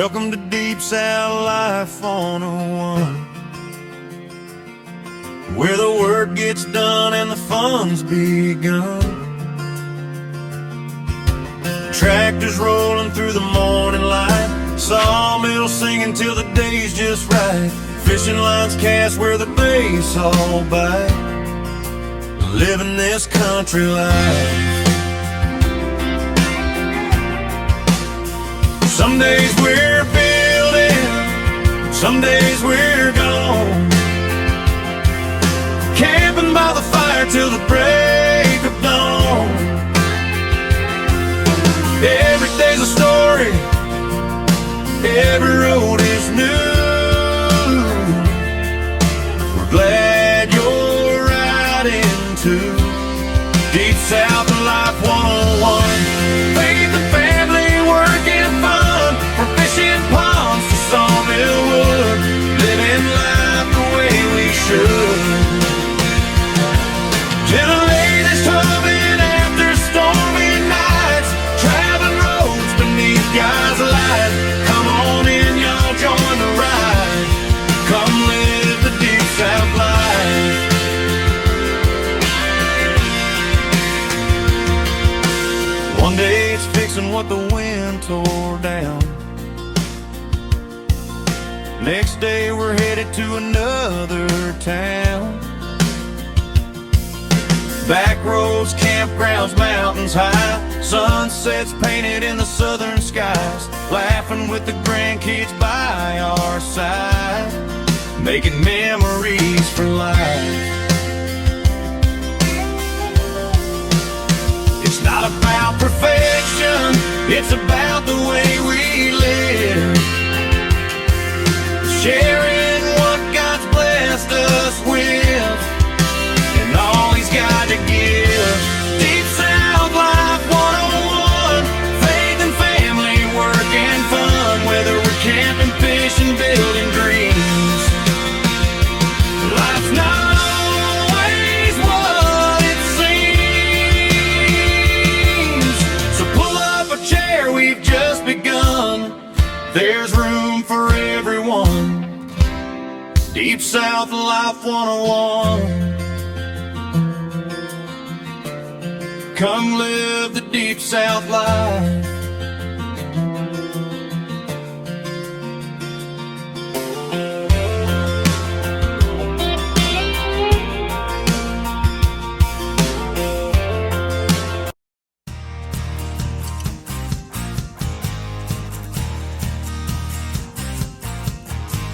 Welcome to Deep South Life 101, where the work gets done and the fun's begun. Tractors rolling through the morning light, sawmill singing till the day's just right, fishing lines cast where the bass all bite, living this country life. Some days we're building, some days we're gone, camping by the fire till the break of dawn. Every day's a story, every road is new. We're glad you're riding too. Deep South Life 101, faith and family, work and fun, from fishing ponds to sawmill wood, living life the way we should. Gentle ladies tugging after stormy nights, traveling roads beneath God's light. Come on in, y'all, join the ride. Come live the Deep South life. One day it's fixing what the wind tore down. Next day we're headed to another town. Back roads, campgrounds, mountains high, sunsets painted in the southern skies, laughing with the grandkids by our side, making memories for life. It's not about perfection, it's about the way we live, sharing what God's blessed us with, and all He's got to give. Deep South Life 101, faith and family, work and fun, whether we're camping, fishing, building dreams. Life's not always what it seems, so pull up a chair, we've just begun. There's room for everyone. Deep South Life 101, come live the Deep South life.